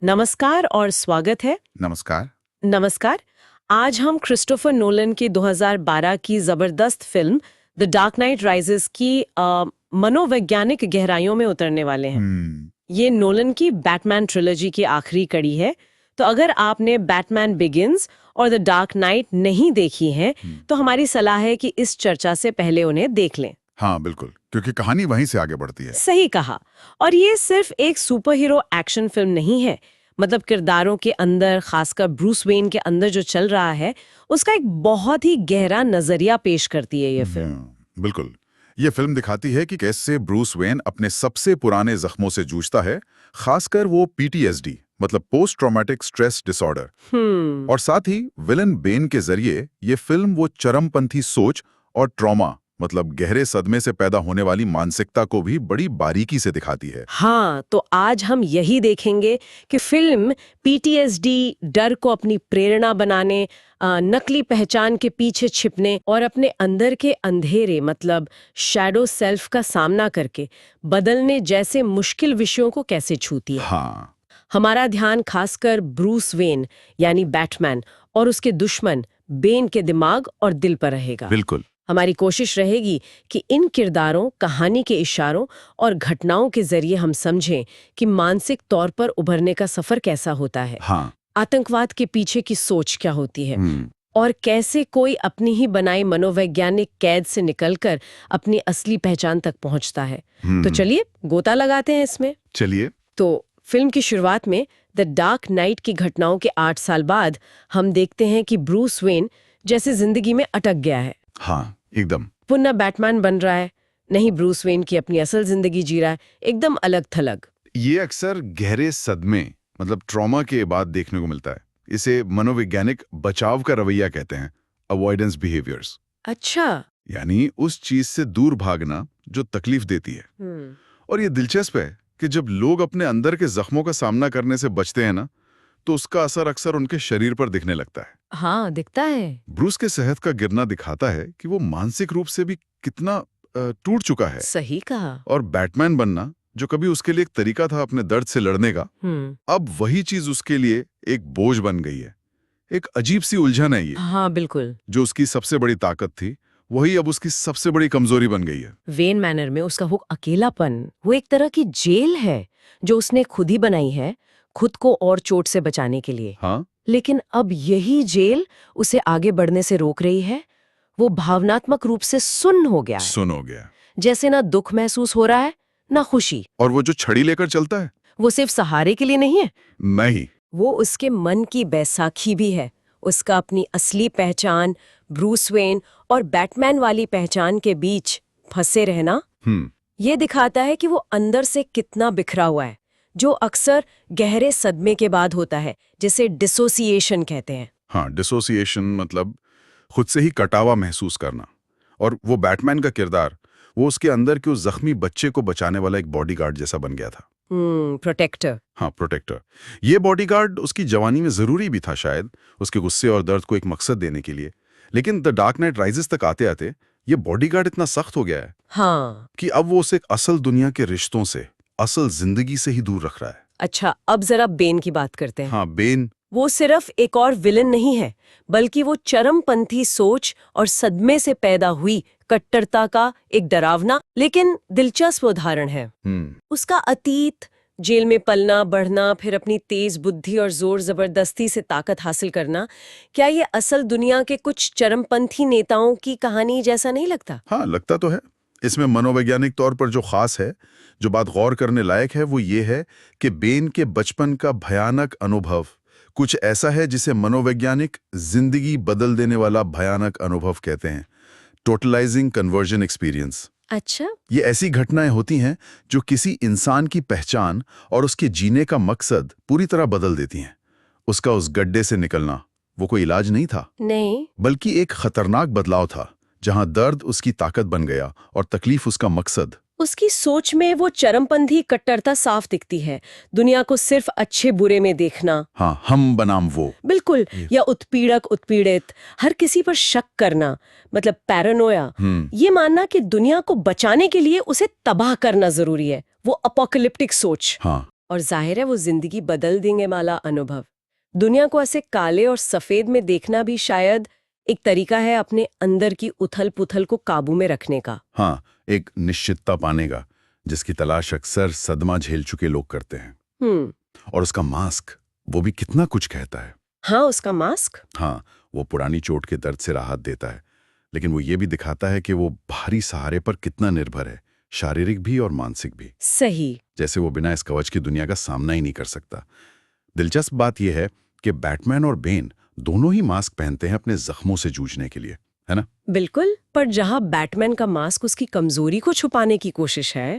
नमस्कार और स्वागत है। नमस्कार। नमस्कार। आज हम क्रिस्टोफर नोलन की 2012 की जबरदस्त film the dark night rises की मनोवैज्ञानिक गहराइयों में उतरने वाले हैं। ये नोलन की बैटमैन ट्रिलॉजी की आखिरी कड़ी है। तो अगर आपने बैटमैन बिगिंस और द डार्क नाइट नहीं देखी है तो हमारी सलाह है कि इस चर्चा से पहले उन्हें देख लें। हाँ बिल्कुल, क्योंकि कहानी वहीं से आगे बढ़ती है। सही कहा। और ये सिर्फ एक सुपर हीरो एक्शन फिल्म नहीं है। मतलब किरदारों के अंदर, खासकर ब्रूस वेन के अंदर जो चल रहा है उसका एक बहुत ही गहरा नजरिया पेश करती है ये फिल्म। बिल्कुल। ये फिल्म दिखाती है कि कैसे ब्रूस वेन अपने सबसे पुराने जख्मों से जूझता है, खासकर वो PTSD मतलब पोस्ट ट्रॉमेटिक स्ट्रेस डिसऑर्डर। और साथ ही विलन बेन के जरिए ये फिल्म वो चरमपंथी सोच और ट्रॉमा मतलब गहरे सदमे से पैदा होने वाली मानसिकता को भी बड़ी बारीकी से दिखाती है। हाँ, तो आज हम यही देखेंगे कि फिल्म PTSD, डर को अपनी प्रेरणा बनाने, नकली पहचान के पीछे छिपने और अपने अंदर के अंधेरे मतलब शैडो सेल्फ का सामना करके बदलने जैसे मुश्किल विषयों को कैसे छूती है। हाँ, हमारा ध्यान खासकर ब्रूस वेन यानी बैटमैन और उसके दुश्मन बेन के दिमाग और दिल पर रहेगा। बिल्कुल। हमारी कोशिश रहेगी कि इन किरदारों, कहानी के इशारों और घटनाओं के जरिए हम समझें कि मानसिक तौर पर उभरने का सफर कैसा होता है। हाँ। आतंकवाद के पीछे की सोच क्या होती है और कैसे कोई अपनी ही बनाई मनोवैज्ञानिक कैद से निकलकर अपनी असली पहचान तक पहुंचता है। तो चलिए गोता लगाते हैं इसमें। चलिए। तो फिल्म की शुरुआत में द डार्क नाइट की घटनाओं के 8 साल बाद हम देखते हैं कि ब्रूस वेन जैसे जिंदगी में अटक गया है। हाँ, एकदम। पुनः बैटमैन बन रहा है, नहीं ब्रूस वेन की अपनी असल जिंदगी जी रहा है, एकदम अलग थलग। ये अक्सर गहरे सदमे मतलब ट्रॉमा के बाद देखने को मिलता है। इसे मनोवैज्ञानिक बचाव का रवैया कहते हैं, अवॉइडेंस बिहेवियर्स। अच्छा। यानी उस चीज से दूर भागना जो तकलीफ देती है। और ये दिलचस्प है कि जब लोग अपने अंदर के जख्मों का सामना करने से बचते हैं ना, तो उसका असर अक्सर उनके शरीर पर दिखने लगता है। हाँ, दिखता है। ब्रूस के सेहत का गिरना दिखाता है कि वो मानसिक रूप से भी कितना टूट चुका है। सही कहा। और बैटमैन बनना जो कभी उसके लिए एक तरीका था अपने दर्द से लड़ने का, अब वही चीज उसके लिए एक बोझ बन गई है। एक अजीब सी उलझन है ये। हाँ बिल्कुल। जो उसकी सबसे बड़ी ताकत थी वही अब उसकी सबसे बड़ी कमजोरी बन गई है। वेन मैनर में उसका वो अकेलापन, वो एक तरह की जेल है जो उसने खुद ही बनाई है, खुद को और चोट से बचाने के लिए। हाँ। लेकिन अब यही जेल उसे आगे बढ़ने से रोक रही है। वो भावनात्मक रूप से सुन्न हो गया है। सुन हो गया। जैसे ना दुख महसूस हो रहा है ना खुशी। और वो जो छड़ी लेकर चलता है वो सिर्फ सहारे के लिए नहीं है, नहीं, वो उसके मन की बैसाखी भी है। उसका अपनी असली पहचान, ब्रूस वेन और बैटमैन वाली पहचान के बीच फंसे रहना, ये दिखाता है कि वो अंदर से कितना बिखरा हुआ है, जो अक्सर गहरे सदमे के बाद होता है, जिसे डिसोसिएशन कहते हैं। हाँ, डिसोसिएशन मतलब खुद से ही कटावा महसूस करना। और वो बैटमैन का किरदार वो उसके अंदर के उस जख्मी बच्चे को बचाने वाला एक बॉडीगार्ड जैसा बन गया था। प्रोटेक्टर। हाँ, प्रोटेक्टर। ये बॉडीगार्ड उसकी जवानी में जरूरी भी था, शायद उसके गुस्से और दर्द को एक मकसद देने के लिए। लेकिन द डार्क नाइट राइजेस तक आते आते ये बॉडीगार्ड इतना सख्त हो गया है कि अब वो उसे असल दुनिया के रिश्तों से, असल जिंदगी से ही दूर रख रहा है। अच्छा, अब जरा बेन की बात करते हैं। हाँ, बेन वो सिर्फ एक और विलन नहीं है, बल्कि वो चरमपंथी सोच और सदमे से पैदा हुई कट्टरता का एक डरावना लेकिन दिलचस्प उदाहरण है। उसका अतीत, जेल में पलना बढ़ना, फिर अपनी तेज बुद्धि और जोर जबरदस्ती से ताकत हासिल करना, क्या ये असल दुनिया के कुछ चरमपंथी नेताओं की कहानी जैसा नहीं लगता? हाँ, लगता तो है। इसमें मनोवैज्ञानिक तौर पर जो खास है, जो बात गौर करने लायक है, वो ये है कि बेन के बचपन का भयानक अनुभव कुछ ऐसा है जिसे मनोवैज्ञानिक जिंदगी बदल देने वाला भयानक अनुभव कहते हैं, टोटलाइजिंग कन्वर्जन एक्सपीरियंस। अच्छा। ये ऐसी घटनाएं होती हैं जो किसी इंसान की पहचान और उसके जीने का मकसद पूरी तरह बदल देती हैं। उसका उस गड्ढे से निकलना वो कोई इलाज नहीं था, नहीं, बल्कि एक खतरनाक बदलाव था, जहां दर्द उसकी ताकत बन गया और तकलीफ उसका मकसद। उसकी सोच में वो चरमपंथी कट्टरता साफ दिखती है। दुनिया को सिर्फ अच्छे बुरे में देखना। हाँ, हम बनाम वो। बिल्कुल। या उत्पीड़क उत्पीड़ित, हर किसी पर शक करना, मतलब पैरानोया। ये मानना कि दुनिया को बचाने के लिए उसे तबाह करना जरूरी है, वो अपोकलिप्टिक सोच। हाँ, और जाहिर है वो जिंदगी बदल देंगे वाला अनुभव। दुनिया को ऐसे काले और सफेद में देखना भी शायद एक तरीका है अपने अंदर की उथल-पुथल को काबू में रखने का। हाँ, एक निश्चितता पाने का, जिसकी तलाश अक्सर सदमा झेल चुके लोग करते हैं। और उसका मास्क, वो भी कितना कुछ कहता है। हाँ, उसका मास्क? हाँ, वो पुरानी चोट के दर्द से राहत देता है, लेकिन वो ये भी दिखाता है कि वो बाहरी सहारे पर कितना निर्भर है, शारीरिक भी और मानसिक भी। सही। जैसे वो बिना इस कवच की दुनिया का सामना ही नहीं कर सकता। दिलचस्प बात यह है कि बैटमैन और बेन दोनों ही मास्क पहनते हैं अपने जख्मों से जूझने के लिए, है ना? बिल्कुल, पर जहां बैटमैन का मास्क उसकी कमजोरी को छुपाने की कोशिश है,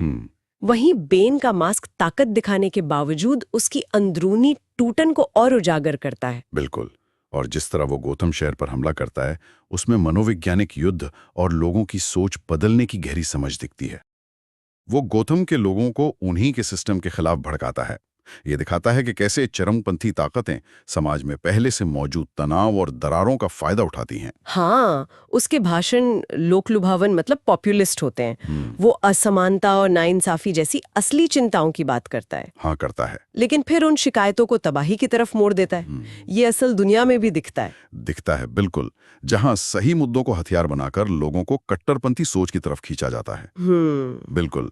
वहीं बेन का मास्क ताकत दिखाने के बावजूद उसकी अंदरूनी टूटन को और उजागर करता है। बिल्कुल। और जिस तरह वो गोथम शहर पर हमला करता है, उसमें मनोवैज्ञानिक युद्ध और लोगों की सोच बदलने की गहरी समझ दिखती है। वो गोथम के लोगों को उन्हीं के सिस्टम के खिलाफ भड़काता है। ये दिखाता है कि कैसे चरमपंथी ताकतें समाज में पहले से मौजूद तनाव और दरारों का फायदा उठाती हैं। हाँ, उसके भाषण लोकलुभावन मतलब पॉपुलिस्ट होते हैं। वो असमानता और नाइंसाफी जैसी असली चिंताओं की बात करता है। हाँ, करता है। लेकिन फिर उन शिकायतों को तबाही की तरफ मोड़ देता है। ये असल दुनिया में भी दिखता है। दिखता है, बिल्कुल। जहां सही मुद्दों को हथियार बनाकर लोगों को कट्टरपंथी सोच की तरफ खींचा जाता है। बिल्कुल।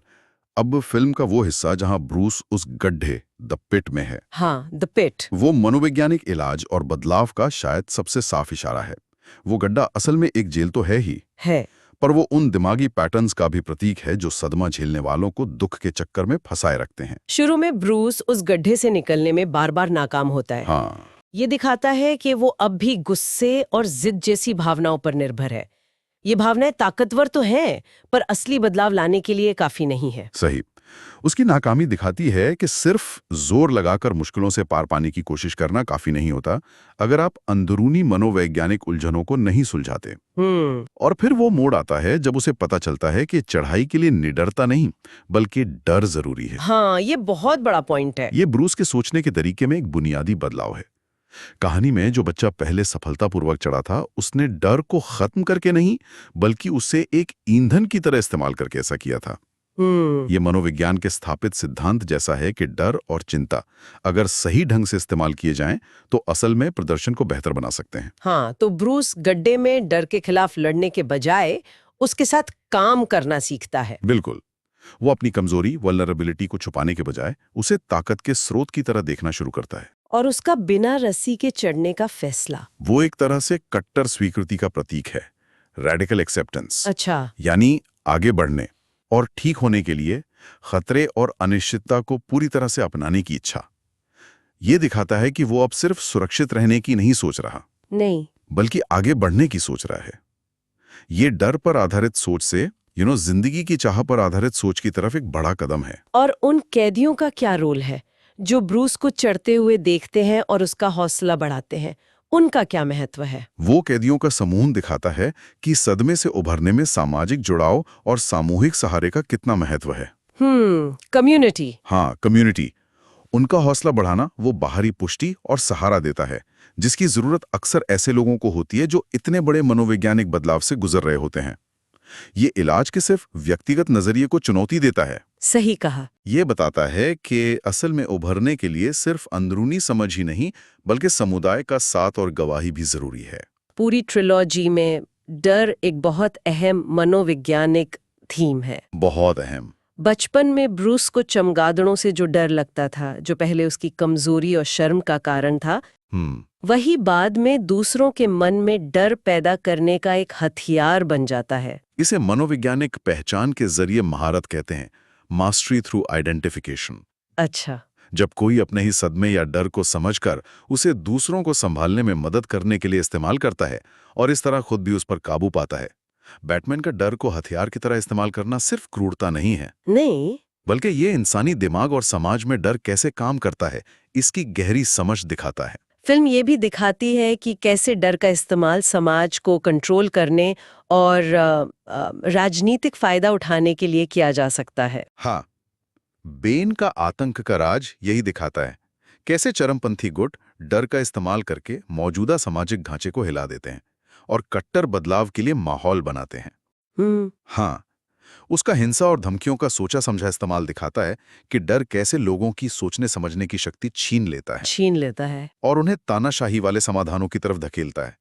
अब फिल्म का वो हिस्सा जहां ब्रूस उस गड्ढे द पिट में है, हाँ, द पिट, वो मनोवैज्ञानिक इलाज और बदलाव का शायद सबसे साफ इशारा है। वो गड्ढा असल में एक जेल तो है ही, पर वो उन दिमागी पैटर्न्स का भी प्रतीक है जो सदमा झेलने वालों को दुख के चक्कर में फंसाए रखते हैं। शुरू में ब्रूस उस गड्ढे से निकलने में बार-बार नाकाम होता है। हाँ, ये दिखाता है कि वो अब भी गुस्से और जिद जैसी भावनाओं पर निर्भर है। ये भावनाएं ताकतवर तो हैं, पर असली बदलाव लाने के लिए काफी नहीं है। सही। उसकी नाकामी दिखाती है कि सिर्फ जोर लगाकर मुश्किलों से पार पाने की कोशिश करना काफी नहीं होता, अगर आप अंदरूनी मनोवैज्ञानिक उलझनों को नहीं सुलझाते। और फिर वो मोड़ आता है जब उसे पता चलता है कि चढ़ाई के लिए निडरता नहीं, बल्कि डर जरूरी है। हाँ, ये बहुत बड़ा पॉइंट है। ये ब्रूस के सोचने के तरीके में एक बुनियादी बदलाव है। कहानी में जो बच्चा पहले सफलतापूर्वक चढ़ा था, उसने डर को खत्म करके नहीं, बल्कि उसे एक ईंधन की तरह इस्तेमाल करके ऐसा किया था। ये मनोविज्ञान के स्थापित सिद्धांत जैसा है कि डर और चिंता अगर सही ढंग से इस्तेमाल किए जाएं, तो असल में प्रदर्शन को बेहतर बना सकते हैं। हाँ, तो ब्रूस गड्ढे में डर के खिलाफ लड़ने के बजाय उसके साथ काम करना सीखता है। बिल्कुल। वो अपनी कमजोरी, वल्नरेबिलिटी को छुपाने के बजाय उसे ताकत के स्रोत की तरह देखना शुरू करता है। और उसका बिना रस्सी के चढ़ने का फैसला, वो एक तरह से कट्टर स्वीकृति का प्रतीक है, रेडिकल एक्सेप्टेंस। अच्छा, यानी आगे बढ़ने और ठीक होने के लिए खतरे और अनिश्चितता को पूरी तरह से अपनाने की इच्छा। ये दिखाता है कि वो अब सिर्फ सुरक्षित रहने की नहीं सोच रहा, नहीं, बल्कि आगे बढ़ने की सोच रहा है। ये डर पर आधारित सोच से जिंदगी की चाह पर आधारित सोच की तरफ एक बड़ा कदम है। और उन कैदियों का क्या रोल है जो ब्रूस को चढ़ते हुए देखते हैं और उसका हौसला बढ़ाते हैं? उनका क्या महत्व है? वो कैदियों का समूह दिखाता है कि सदमे से उभरने में सामाजिक जुड़ाव और सामूहिक सहारे का कितना महत्व है। कम्युनिटी। हाँ, कम्युनिटी। उनका हौसला बढ़ाना वो बाहरी पुष्टि और सहारा देता है, जिसकी जरूरत अक्सर ऐसे लोगों को होती है जो इतने बड़े मनोवैज्ञानिक बदलाव से गुजर रहे होते हैं। ये इलाज के सिर्फ व्यक्तिगत नजरिए को चुनौती देता है। सही कहा। ये बताता है कि असल में उभरने के लिए सिर्फ अंदरूनी समझ ही नहीं, बल्कि समुदाय का साथ और गवाही भी जरूरी है। पूरी ट्रिलॉजी में डर एक बहुत अहम मनोवैज्ञानिक थीम है। बहुत अहम। बचपन में ब्रूस को चमगादड़ों से जो डर लगता था, जो पहले उसकी कमजोरी और शर्म का कारण था, वही बाद में दूसरों के मन में डर पैदा करने का एक हथियार बन जाता है। इसे मनोवैज्ञानिक पहचान के जरिए महारत कहते हैं, मास्टरी थ्रू आइडेंटिफिकेशन। अच्छा, जब कोई अपने ही सदमे या डर को समझकर उसे दूसरों को संभालने में मदद करने के लिए इस्तेमाल करता है और इस तरह खुद भी उस पर काबू पाता है। बैटमैन का डर को हथियार की तरह इस्तेमाल करना सिर्फ क्रूरता नहीं है, नहीं, बल्कि ये इंसानी दिमाग और समाज में डर कैसे काम करता है, इसकी गहरी समझ दिखाता है। फिल्म ये भी दिखाती है कि कैसे डर का इस्तेमाल समाज को कंट्रोल करने और राजनीतिक फायदा उठाने के लिए किया जा सकता है। हाँ, बेन का आतंक का राज यही दिखाता है, कैसे चरमपंथी गुट डर का इस्तेमाल करके मौजूदा सामाजिक ढांचे को हिला देते हैं और कट्टर बदलाव के लिए माहौल बनाते हैं। हाँ, उसका हिंसा और धमकियों का सोचा समझा इस्तेमाल दिखाता है कि डर कैसे लोगों की सोचने समझने की शक्ति छीन लेता है और उन्हें तानाशाही वाले समाधानों की तरफ धकेलता है।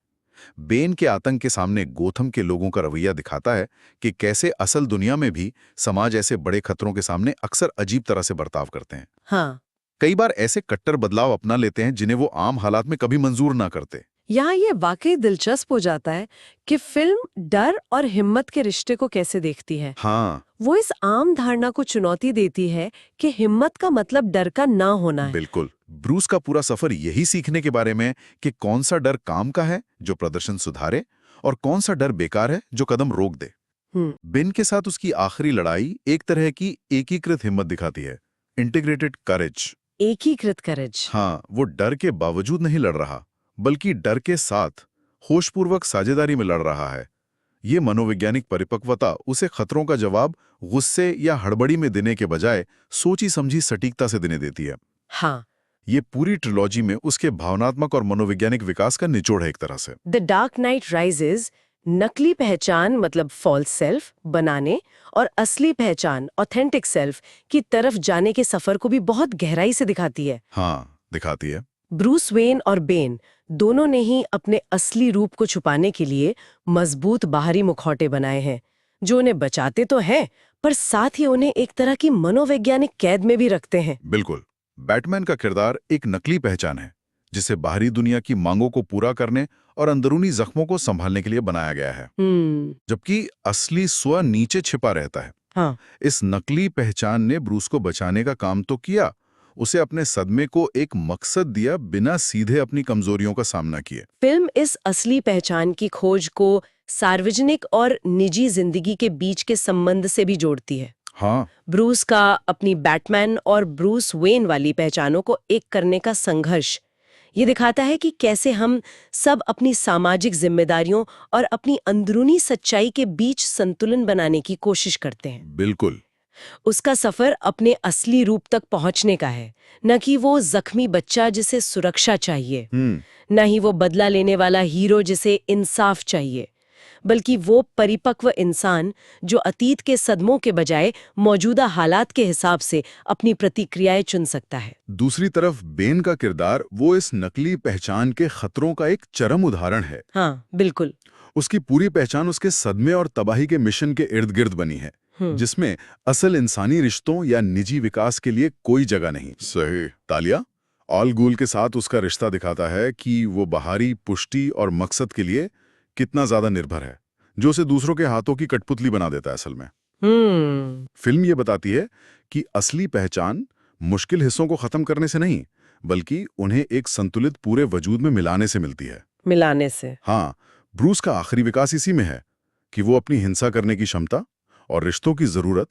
बेन के आतंक के सामने गोथम के लोगों का रवैया दिखाता है कि कैसे असल दुनिया में भी समाज ऐसे बड़े खतरों के सामने अक्सर अजीब तरह से बर्ताव करते हैं। हाँ, कई बार ऐसे कट्टर बदलाव अपना लेते हैं जिन्हें वो आम हालात में कभी मंजूर ना करते। यहाँ ये वाकई दिलचस्प हो जाता है कि फिल्म डर और हिम्मत के रिश्ते को कैसे देखती है। हाँ, वो इस आम धारणा को चुनौती देती है कि हिम्मत का मतलब डर का ना होना है। बिल्कुल। ब्रूस का पूरा सफर यही सीखने के बारे में है कि कौन सा डर काम का है जो प्रदर्शन सुधारे और कौन सा डर बेकार है जो कदम रोक दे। बेन के साथ उसकी आखिरी लड़ाई एक तरह की एकीकृत हिम्मत दिखाती है, इंटीग्रेटेड करेज। एकीकृत करेज। हाँ, वो डर के बावजूद नहीं लड़ रहा, बल्कि डर के साथ होशपूर्वक साझेदारी में लड़ रहा है। ये मनोवैज्ञानिक परिपक्वता उसे खतरों का जवाब गुस्से या हड़बड़ी में देने के बजाय सोची समझी सटीकता से देने देती है। हाँ, ये पूरी ट्रिलॉजी में उसके भावनात्मक और मनोवैज्ञानिक विकास का निचोड़ है एक तरह से। द डार्क नाइट राइजेस नकली पहचान मतलब फॉल्स सेल्फ बनाने और असली पहचान ऑथेंटिक सेल्फ की तरफ जाने के सफर को भी बहुत गहराई से दिखाती है। हाँ, दिखाती है। ब्रूस वेन और बेन दोनों ने ही अपने असली रूप को छुपाने के लिए मजबूत बाहरी मुखौटे बनाए हैं, जो उन्हें बचाते तो हैं, पर साथ ही उन्हें एक तरह की मनोवैज्ञानिक कैद में भी रखते हैं। बिल्कुल। बैटमैन का किरदार एक नकली पहचान है, जिसे बाहरी दुनिया की मांगों को पूरा करने और अंदरूनी जख्मों को संभालने के लिए बनाया गया है, जबकि असली स्व नीचे छिपा रहता है। हाँ। इस नकली पहचान ने ब्रूस को बचाने का काम तो किया, उसे अपने सदमे को एक मकसद दिया बिना सीधे अपनी कमजोरियों का सामना किए। फिल्म इस असली पहचान की खोज को सार्वजनिक और निजी जिंदगी के बीच के संबंध से भी जोड़ती है। हाँ, ब्रूस का अपनी बैटमैन और ब्रूस वेन वाली पहचानों को एक करने का संघर्ष ये दिखाता है कि कैसे हम सब अपनी सामाजिक जिम्मेदारियों और अपनी अंदरूनी सच्चाई के बीच संतुलन बनाने की कोशिश करते हैं। बिल्कुल। उसका सफर अपने असली रूप तक पहुंचने का है, न कि वो जख्मी बच्चा जिसे सुरक्षा चाहिए, न ही वो बदला लेने वाला हीरो जिसे इंसाफ चाहिए, बल्कि वो परिपक्व इंसान जो अतीत के सदमों के बजाय मौजूदा हालात के हिसाब से अपनी प्रतिक्रियाएं चुन सकता है। दूसरी तरफ बेन का किरदार वो इस नकली पहचान के खतरों का एक चरम उदाहरण है। हाँ, बिल्कुल। उसकी पूरी पहचान उसके सदमे और तबाही के मिशन के इर्द गिर्द बनी है, जिसमें असल इंसानी रिश्तों या निजी विकास के लिए कोई जगह नहीं। सही। तालिया ऑल गूल के साथ उसका रिश्ता दिखाता है कि वो बाहरी पुष्टि और मकसद के लिए कितना ज्यादा निर्भर है, जो उसे दूसरों के हाथों की कठपुतली बना देता है। असल में फिल्म ये बताती है कि असली पहचान मुश्किल हिस्सों को खत्म करने से नहीं, बल्कि उन्हें एक संतुलित पूरे वजूद में मिलाने से मिलती है। मिलाने से। हाँ, ब्रूस का आखिरी विकास इसी में है कि वो अपनी हिंसा करने की क्षमता और रिश्तों की जरूरत,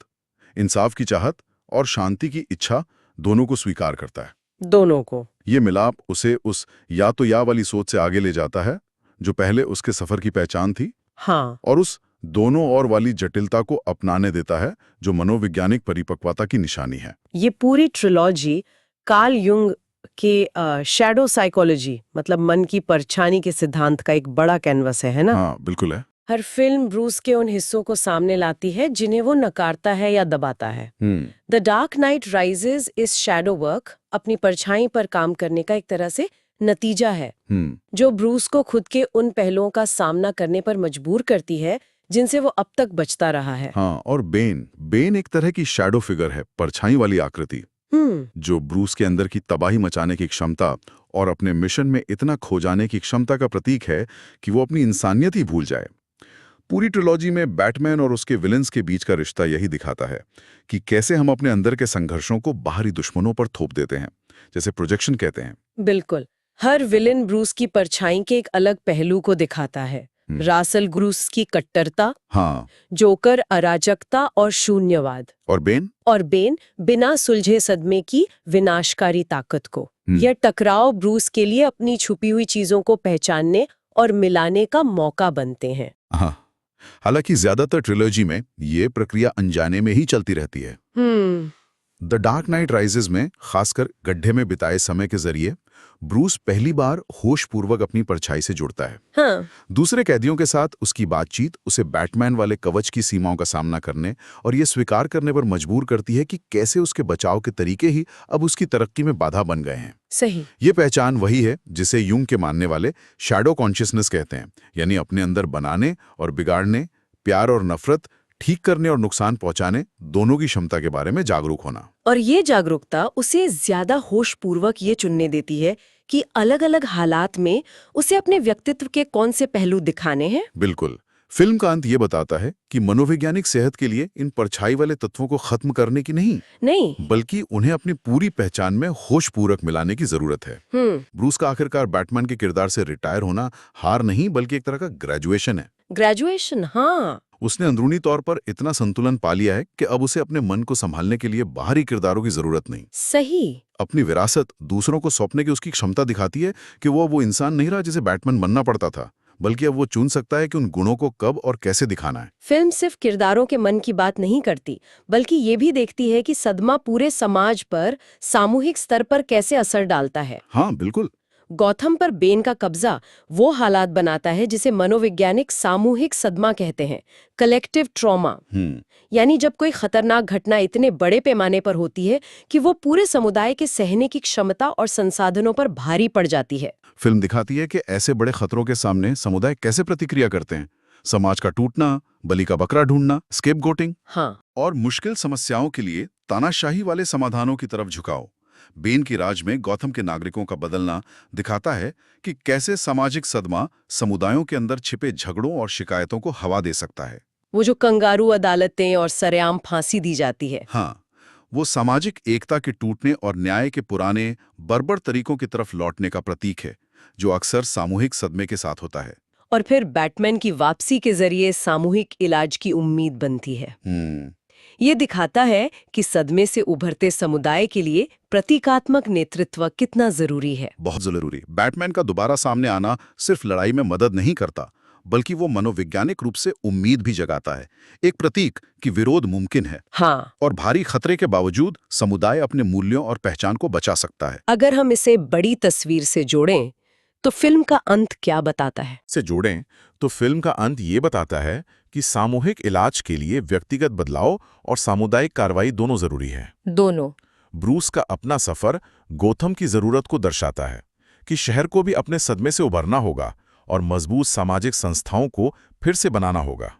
इंसाफ की चाहत और शांति की इच्छा दोनों को स्वीकार करता है। दोनों को। ये मिलाप उसे उस या तो या वाली सोच से आगे ले जाता है जो पहले उसके सफर की पहचान थी, हाँ, और उस दोनों और वाली जटिलता को अपनाने देता है जो मनोवैज्ञानिक परिपक्वता की निशानी है। ये पूरी ट्रिलॉजी कार्ल युंग के शैडो साइकोलॉजी मतलब मन की परछाई के सिद्धांत का एक बड़ा कैनवस है ना? हाँ, बिल्कुल है। हर फिल्म ब्रूस के उन हिस्सों को सामने लाती है जिन्हें वो नकारता है या दबाता है। द डार्क नाइट राइजेस इस शैडो वर्क अपनी परछाई पर काम करने का एक तरह से नतीजा है, जो ब्रूस को खुद के उन पहलुओं का सामना करने पर मजबूर करती है जिनसे वो अब तक बचता रहा है। हाँ, और बेन एक तरह की शैडो फिगर है, परछाई वाली आकृति, जो ब्रूस के अंदर की तबाही मचाने की क्षमता और अपने मिशन में इतना खो जाने की क्षमता का प्रतीक है कि वो अपनी इंसानियत ही भूल जाए। पूरी ट्रिलॉजी में बैटमैन और उसके विलेंस के बीच का रिश्ता यही दिखाता है कि कैसे हम अपने अंदर के संघर्षों को बाहरी दुश्मनों पर थोप देते हैं, जैसे प्रोजेक्शन कहते हैं। बिल्कुल। हर विलेन ब्रूस की परछाई के एक अलग पहलू को दिखाता है। रासल ब्रूस की कट्टरता, हाँ, जोकर अराजकता और शून्यवाद, और बेन बिना सुलझे सदमे की विनाशकारी ताकत को। यह टकराव ब्रूस के लिए अपनी छुपी हुई चीजों को पहचानने और मिलाने का मौका बनते हैं। हाँ, हालांकि ज्यादातर ट्रिलॉजी में ये प्रक्रिया अनजाने में ही चलती रहती है। द डार्क नाइट राइजेस में खासकर गड्ढे में बिताए समय के जरिए ब्रूस पहली बार होशपूर्वक अपनी परछाई से जुड़ता है। हाँ, दूसरे कैदियों के साथ उसकी बातचीत उसे बैटमैन वाले कवच की सीमाओं का सामना करने और ये स्वीकार करने पर मजबूर करती है कि कैसे उसके बचाव के तरीके ही अब उसकी तरक्की में बाधा बन गए हैं। सही। ये पहचान वही है जिसे यूंग के मानने वाले शैडो कॉन्शियसनेस कहते हैं, यानी अपने अंदर बनाने और बिगाड़ने, प्यार और नफरत, ठीक करने और नुकसान पहुंचाने दोनों की क्षमता के बारे में जागरूक होना। और ये जागरूकता उसे ज्यादा होशपूर्वक ये चुनने देती है कि अलग-अलग हालात में उसे अपने व्यक्तित्व के कौन से पहलू दिखाने हैं। बिल्कुल। फिल्म का अंत ये बताता है कि मनोवैज्ञानिक सेहत के लिए इन परछाई वाले तत्वों को खत्म करने की नहीं, बल्कि उन्हें अपनी पूरी पहचान में होशपूर्वक मिलाने की जरूरत है। ब्रूस का आखिरकार बैटमैन के किरदार से रिटायर होना हार नहीं बल्कि एक तरह का ग्रेजुएशन है। ग्रेजुएशन, हाँ। उसने अंदरूनी तौर पर इतना संतुलन पा लिया है कि अब उसे अपने मन को संभालने के लिए बाहरी किरदारों की जरूरत नहीं। सही। अपनी विरासत दूसरों को सौंपने की उसकी क्षमता दिखाती है कि वो इंसान नहीं रहा जिसे बैटमैन बनना पड़ता था, बल्कि अब वो चुन सकता है कि उन गुणों को कब और कैसे दिखाना है। फिल्म सिर्फ किरदारों के मन की बात नहीं करती, बल्कि ये भी देखती है कि सदमा पूरे समाज पर सामूहिक स्तर पर कैसे असर डालता है। हाँ, बिल्कुल। गौथम पर बेन का कब्जा वो हालात बनाता है जिसे मनोवैज्ञानिक सामूहिक सदमा कहते हैं, कलेक्टिव ट्रॉमा। यानी जब कोई खतरनाक घटना इतने बड़े पैमाने पर होती है कि वो पूरे समुदाय के सहने की क्षमता और संसाधनों पर भारी पड़ जाती है। फिल्म दिखाती है कि ऐसे बड़े खतरों के सामने समुदाय कैसे प्रतिक्रिया करते हैं। समाज का टूटना, बलि का बकरा ढूंढना, स्केपगोटिंग, हाँ, और मुश्किल समस्याओं के लिए तानाशाही वाले समाधानों की तरफ झुकाव। बेन की राज में गौथम के नागरिकों का बदलना दिखाता है कि कैसे सामाजिक सदमा समुदायों के अंदर छिपे झगड़ों और शिकायतों को हवा दे सकता है। वो जो कंगारू अदालतें और सरेआम फांसी दी जाती है। हाँ, वो सामाजिक एकता के टूटने और न्याय के पुराने बर्बर तरीकों की तरफ लौटने का प्रतीक है, जो अक्सर सामूहिक सदमे के साथ होता है। और फिर बैटमैन की वापसी के जरिए सामूहिक इलाज की उम्मीद बनती है। ये दिखाता है कि सदमे से उभरते समुदाय के लिए प्रतीकात्मक नेतृत्व कितना जरूरी है। बहुत जरूरी। बैटमैन का दोबारा सामने आना सिर्फ लड़ाई में मदद नहीं करता, बल्कि वो मनोवैज्ञानिक रूप से उम्मीद भी जगाता है, एक प्रतीक कि विरोध मुमकिन है। हाँ, और भारी खतरे के बावजूद समुदाय अपने मूल्यों और पहचान को बचा सकता है। अगर हम इसे बड़ी तस्वीर से जोड़ें तो फिल्म का अंत क्या बताता है? से जोड़ें तो फिल्म का अंत ये बताता है कि सामूहिक इलाज के लिए व्यक्तिगत बदलाव और सामुदायिक कार्रवाई दोनों जरूरी है। दोनों। ब्रूस का अपना सफर गोथम की जरूरत को दर्शाता है कि शहर को भी अपने सदमे से उभरना होगा और मजबूत सामाजिक संस्थाओं को फिर से बनाना होगा।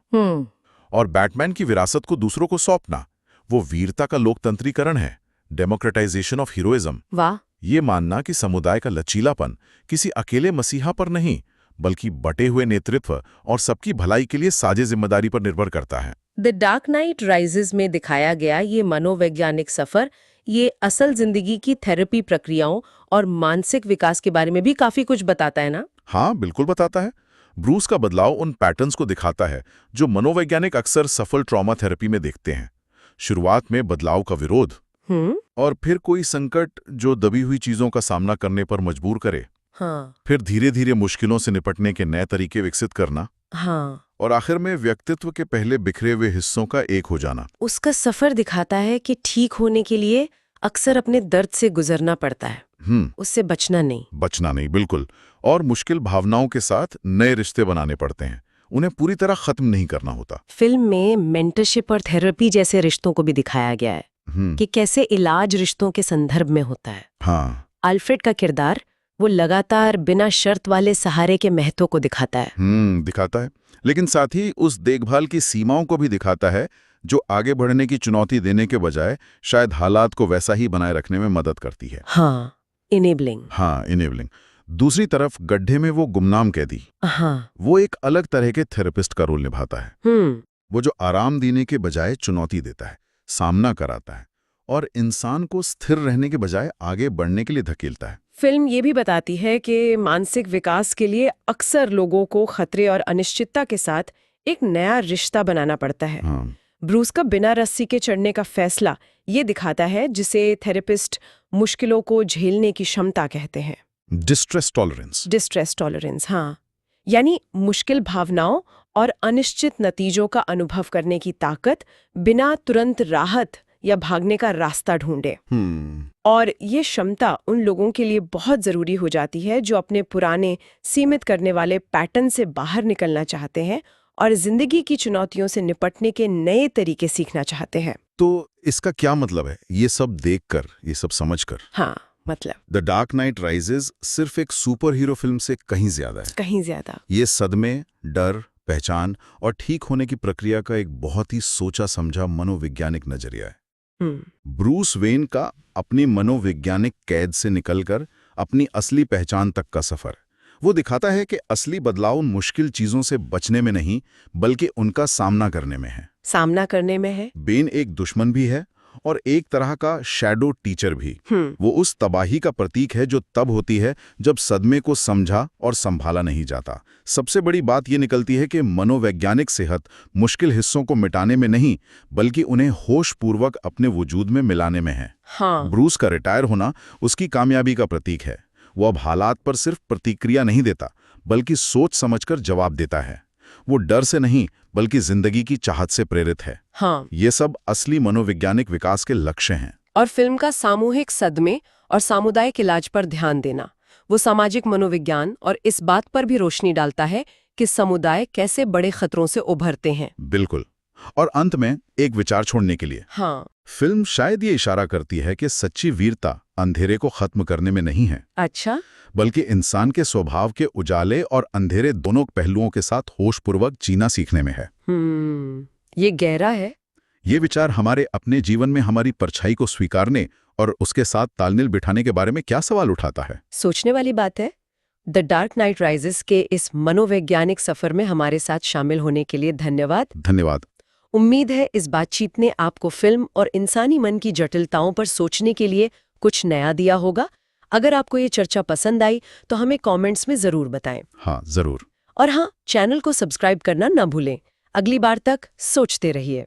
और बैटमैन की विरासत को दूसरों को सौंपना वो वीरता का लोकतंत्रीकरण है, डेमोक्रेटाइजेशन ऑफ हीरोइज्म। वाह। ये मानना कि समुदाय का लचीलापन किसी अकेले मसीहा पर नहीं, बल्कि बटे हुए नेतृत्व और सबकी भलाई के लिए साझे जिम्मेदारी पर निर्भर करता है। द डार्क नाइट राइजेस में दिखाया गया ये मनोवैज्ञानिक सफर, ये असल जिंदगी की थेरेपी प्रक्रियाओं और मानसिक विकास के बारे में भी काफी कुछ बताता है ना? हाँ, बिल्कुल बताता है। ब्रूस का बदलाव उन पैटर्न्स को दिखाता है जो मनोवैज्ञानिक अक्सर सफल ट्रॉमा थेरेपी में देखते हैं। शुरुआत में बदलाव का विरोध, और फिर कोई संकट जो दबी हुई चीजों का सामना करने पर मजबूर करे। हाँ। फिर धीरे धीरे मुश्किलों से निपटने के नए तरीके विकसित करना। हाँ। और आखिर में व्यक्तित्व के पहले बिखरे हुए हिस्सों का एक हो जाना। उसका सफर दिखाता है कि ठीक होने के लिए अक्सर अपने दर्द से गुजरना पड़ता है, उससे बचना नहीं, बिल्कुल। और मुश्किल भावनाओं के साथ नए रिश्ते बनाने पड़ते हैं, उन्हें पूरी तरह खत्म नहीं करना होता। फिल्म में मेंटरशिप और थेरेपी जैसे रिश्तों को भी दिखाया गया है कि कैसे इलाज रिश्तों के संदर्भ में होता है। हाँ, अल्फ्रेड का किरदार वो लगातार बिना शर्त वाले सहारे के महत्व को दिखाता है। दिखाता है, लेकिन साथ ही उस देखभाल की सीमाओं को भी दिखाता है जो आगे बढ़ने की चुनौती देने के बजाय शायद हालात को वैसा ही बनाए रखने में मदद करती है। हाँ, इनेबलिंग। दूसरी तरफ गड्ढे में वो गुमनाम कैदी, वो एक अलग तरह के थेरेपिस्ट का रोल निभाता है। वो जो आराम देने के बजाय चुनौती देता है, सामना कराता है और इंसान को स्थिर रहने के बजाय आगे बढ़ने के लिए धकेलता है। फिल्म ये भी बताती है कि मानसिक विकास के लिए अक्सर लोगों को खतरे और अनिश्चितता के साथ एक नया रिश्ता बनाना पड़ता है। ब्रूस का बिना रस्सी के चढ़ने का फैसला ये दिखाता है जिसे थेरेपिस्ट मुश्किलों को झेलने की क्षमता कहते हैं। डिस्ट्रेस टॉलरेंस, हाँ, यानी मुश्किल भावनाओं और अनिश्चित नतीजों का अनुभव करने की ताकत बिना तुरंत राहत या भागने का रास्ता ढूंढे। और ये क्षमता उन लोगों के लिए बहुत जरूरी हो जाती है जो अपने पुराने सीमित करने वाले पैटर्न से बाहर निकलना चाहते हैं और जिंदगी की चुनौतियों से निपटने के नए तरीके सीखना चाहते हैं। तो इसका क्या मतलब है, ये सब देखकर, ये सब समझकर? हाँ, मतलब द डार्क नाइट राइजेस सिर्फ एक सुपर हीरो फिल्म से कहीं ज्यादा है। कहीं ज्यादा। ये सदमे, डर, पहचान और ठीक होने की प्रक्रिया का एक बहुत ही सोचा समझा मनोवैज्ञानिक नजरिया है। ब्रूस वेन का अपनी मनोवैज्ञानिक कैद से निकलकर अपनी असली पहचान तक का सफर। वो दिखाता है कि असली बदलाव उन मुश्किल चीजों से बचने में नहीं, बल्कि उनका सामना करने में है। सामना करने में है। बेन एक दुश्मन भी है और एक तरह का शैडो टीचर भी। वो उस तबाही का प्रतीक है जो तब होती है जब सदमे को समझा और संभाला नहीं जाता। सबसे बड़ी बात ये निकलती है कि मनोवैज्ञानिक सेहत मुश्किल हिस्सों को मिटाने में नहीं, बल्कि उन्हें होशपूर्वक अपने वजूद में मिलाने में है। हाँ। ब्रूस का रिटायर होना उसकी कामयाबी का प्रतीक है। वो अब हालात पर सिर्फ प्रतिक्रिया नहीं देता, बल्कि सोच समझकर जवाब देता है। वो डर से नहीं, बल्कि जिंदगी की चाहत से प्रेरित है। हाँ। ये सब असली मनोवैज्ञानिक विकास के लक्ष्य हैं। और फिल्म का सामूहिक सदमे और सामुदायिक इलाज पर ध्यान देना, वो सामाजिक मनोविज्ञान और इस बात पर भी रोशनी डालता है कि समुदाय कैसे बड़े खतरों से उभरते हैं। बिल्कुल। और अंत में एक विचार छोड़ने के लिए, हाँ, फिल्म शायद ये इशारा करती है कि सच्ची वीरता अंधेरे को खत्म करने में नहीं है, अच्छा, बल्कि इंसान के स्वभाव के उजाले और अंधेरे दोनों पहलुओं के साथ होशपूर्वक जीना सीखने में है। ये गहरा है। ये विचार हमारे अपने जीवन में हमारी परछाई को स्वीकारने और उसके साथ तालमेल बिठाने के बारे में क्या सवाल उठाता है? सोचने वाली बात है। द डार्क नाइट राइजेस के इस मनोवैज्ञानिक सफर में हमारे साथ शामिल होने के लिए धन्यवाद। धन्यवाद। उम्मीद है इस बातचीत ने आपको फिल्म और इंसानी मन की जटिलताओं पर सोचने के लिए कुछ नया दिया होगा। अगर आपको ये चर्चा पसंद आई तो हमें कमेंट्स में जरूर बताएं। हाँ, जरूर। और हाँ, चैनल को सब्सक्राइब करना न भूलें। अगली बार तक सोचते रहिए।